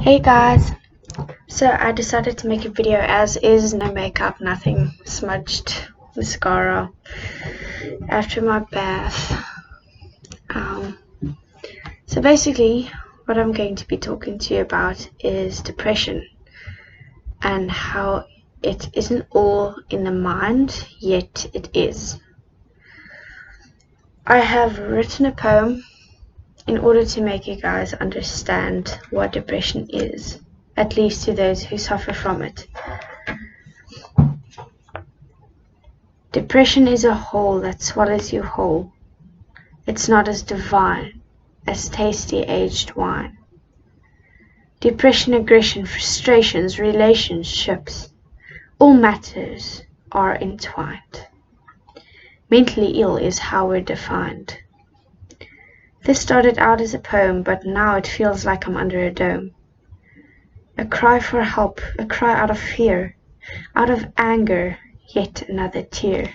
Hey guys, so I decided to make a video as is, no makeup, nothing, smudged mascara after my bath. So basically what I'm going to be talking to you about is depression and how it isn't all in the mind, yet it is. I have written a poem in order to make you guys understand what depression is, at least to those who suffer from it. Depression is a hole that swallows you whole. It's not as divine as tasty aged wine. Depression, aggression, frustrations, relationships, all matters are entwined. Mentally ill is how we're defined. This started out as a poem, but now it feels like I'm under a dome. A cry for help, a cry out of fear, out of anger, yet another tear.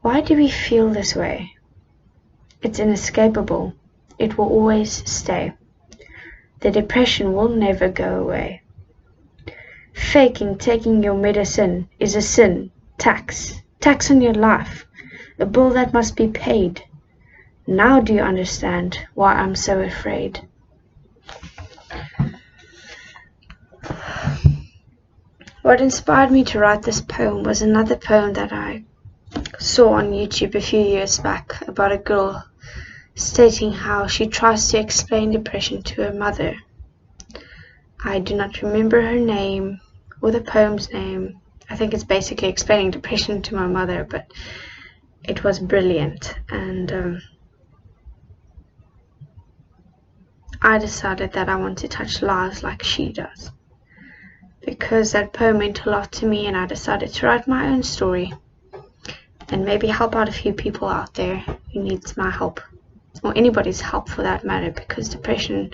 Why do we feel this way? It's inescapable. It will always stay. The depression will never go away. Faking taking your medicine is a sin, tax on your life, a bill that must be paid. Now do you understand why I'm so afraid? What inspired me to write this poem was another poem that I saw on YouTube a few years back about a girl stating how she tries to explain depression to her mother. I do not remember her name or the poem's name. I think it's basically explaining depression to my mother, but it was brilliant, and I decided that I want to touch lives like she does, because that poem meant a lot to me, and I decided to write my own story and maybe help out a few people out there who needs my help, or anybody's help for that matter, because depression,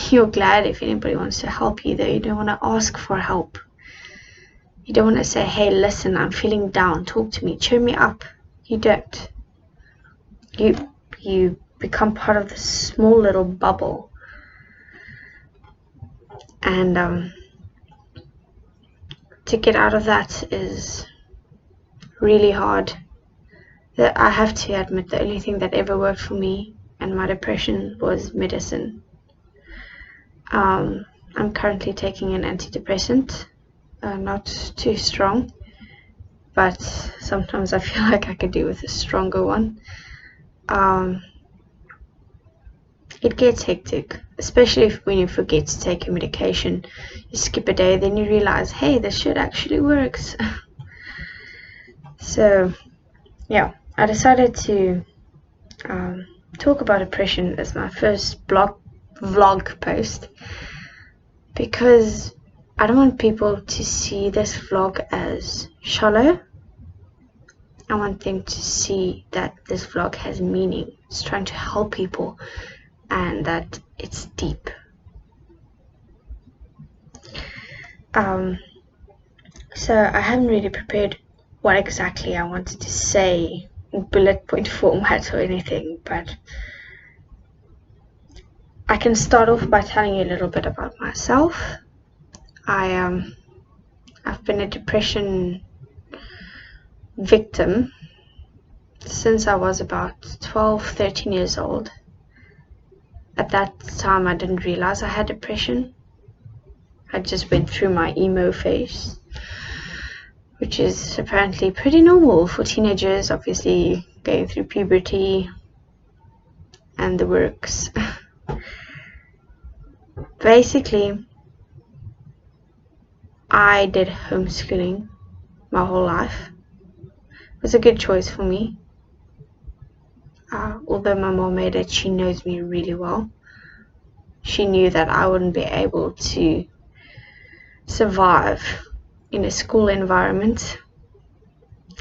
you're glad if anybody wants to help you, though you don't want to ask for help. You don't want to say, hey, listen, I'm feeling down, talk to me, cheer me up. You don't. You become part of this small little bubble, and to get out of that is really hard. I have to admit, the only thing that ever worked for me and my depression was medicine. I'm currently taking an antidepressant, not too strong, but sometimes I feel like I could do with a stronger one. It gets hectic, especially when you forget to take your medication. You skip a day, then you realize, hey, this shit actually works. So yeah, I decided to talk about depression as my first vlog post, because I don't want people to see this vlog as shallow. I want them to see that this vlog has meaning. It's trying to help people and that it's deep. So I haven't really prepared what exactly I wanted to say in bullet point format or anything, but I can start off by telling you a little bit about myself. I've been a depression victim since I was about 12-13 years old. At that time I didn't realize I had depression. I just went through my emo phase, which is apparently pretty normal for teenagers, obviously going through puberty and the works. Basically, I did homeschooling my whole life. It was a good choice for me. Although my mom made it, she knows me really well. She knew that I wouldn't be able to survive in a school environment.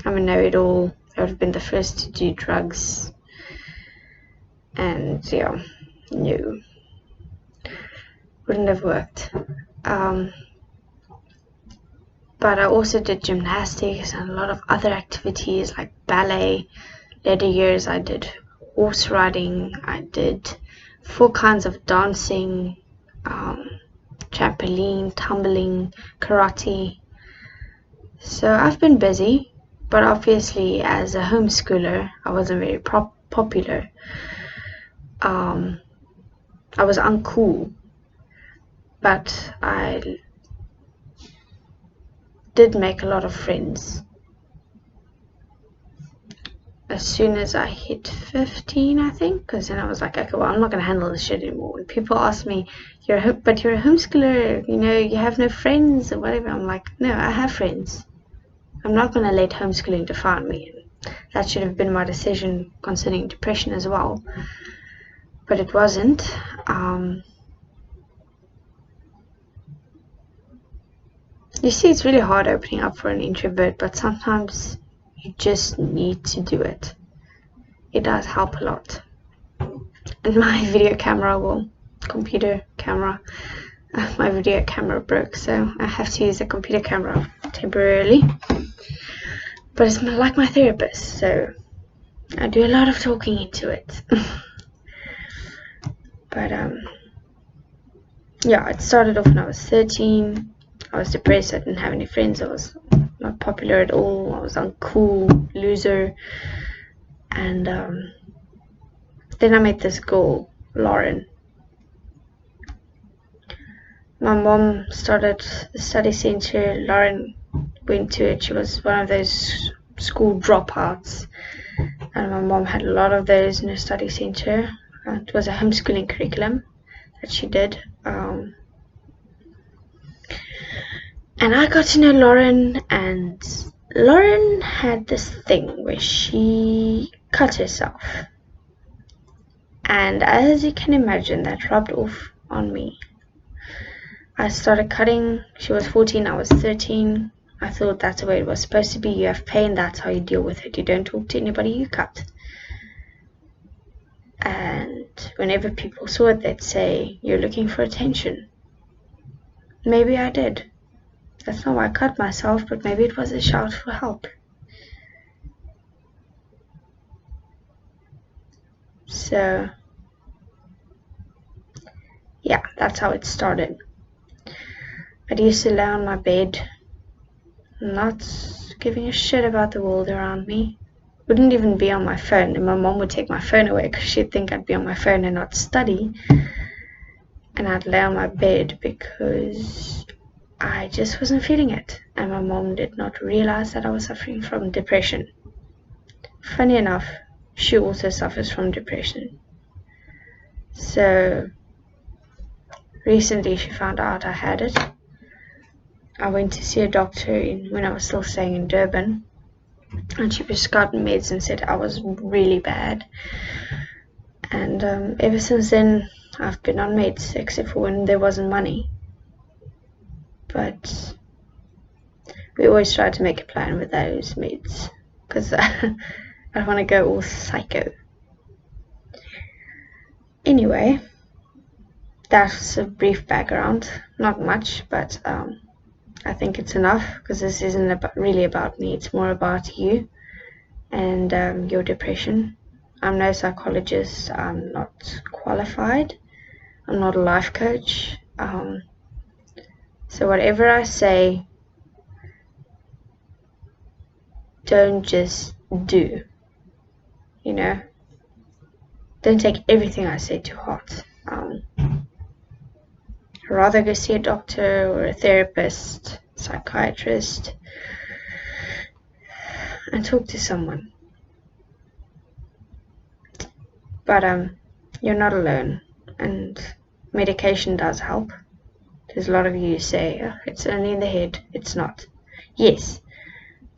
I'm a know-it-all. I would have been the first to do drugs, and yeah, no, wouldn't have worked. But I also did gymnastics and a lot of other activities like ballet. Later years I did horse riding, I did 4 kinds of dancing, trampoline, tumbling, karate. So I've been busy, but obviously as a homeschooler, I wasn't very popular. I was uncool, but I did make a lot of friends. As soon as I hit 15, I think, because then I was like, okay, well, I'm not going to handle this shit anymore. When people ask me, but you're a homeschooler, you have no friends or whatever, I'm like, no, I have friends. I'm not going to let homeschooling define me. That should have been my decision concerning depression as well, but it wasn't. You see, it's really hard opening up for an introvert, but sometimes you just need to do it. It does help a lot. And my video camera my video camera broke, so I have to use a computer camera temporarily. But it's like my therapist, so I do a lot of talking into it. But yeah, it started off when I was 13. I was depressed, I didn't have any friends, I was not popular at all, I was uncool, loser. And then I met this girl, Lauren. My mom started the study center. Lauren went to it. She was one of those school dropouts, and my mom had a lot of those in her study center. It was a homeschooling curriculum that she did. And I got to know Lauren, and Lauren had this thing where she cut herself. And as you can imagine, that rubbed off on me. I started cutting. She was 14, I was 13. I thought that's the way it was supposed to be. You have pain, that's how you deal with it. You don't talk to anybody, you cut. And whenever people saw it, they'd say, you're looking for attention. Maybe I did. That's not why I cut myself, but maybe it was a shout for help. So, yeah, that's how it started. I used to lay on my bed, not giving a shit about the world around me. Wouldn't even be on my phone, and my mom would take my phone away because she'd think I'd be on my phone and not study. And I'd lay on my bed because I just wasn't feeling it, and my mom did not realize that I was suffering from depression. Funny enough, she also suffers from depression. So recently she found out I had it. I went to see a doctor when I was still staying in Durban, and she prescribed meds and said I was really bad. And ever since then, I've been on meds, except for when there wasn't money. But we always try to make a plan with those meds, because I don't want to go all psycho. Anyway, that's a brief background. Not much, but I think it's enough, because this isn't really about me. It's more about you and your depression. I'm no psychologist. I'm not qualified. I'm not a life coach. So whatever I say, don't just do. Don't take everything I say to heart. Rather go see a doctor or a therapist, psychiatrist, and talk to someone. But you're not alone, and medication does help. There's a lot of you who say, oh, it's only in the head. It's not. Yes,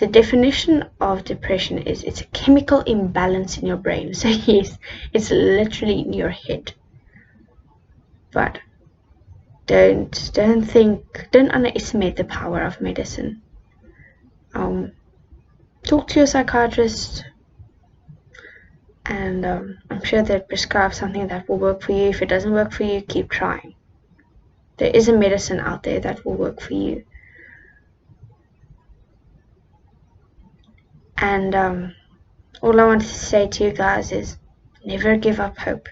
the definition of depression is it's a chemical imbalance in your brain. So yes, it's literally in your head. But don't underestimate the power of medicine. Talk to your psychiatrist, and I'm sure they'll prescribe something that will work for you. If it doesn't work for you, keep trying. There is a medicine out there that will work for you. And all I want to say to you guys is never give up hope.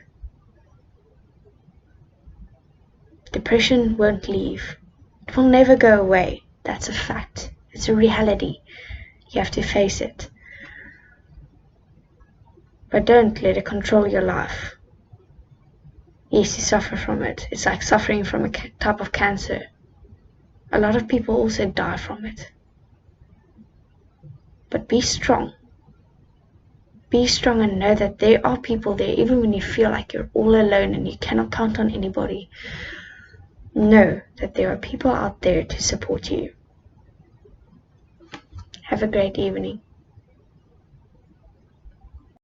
Depression won't leave. It will never go away. That's a fact. It's a reality. You have to face it. But don't let it control your life. Yes, you suffer from it. It's like suffering from a type of cancer. A lot of people also die from it. But be strong. Be strong and know that there are people there, even when you feel like you're all alone and you cannot count on anybody. Know that there are people out there to support you. Have a great evening.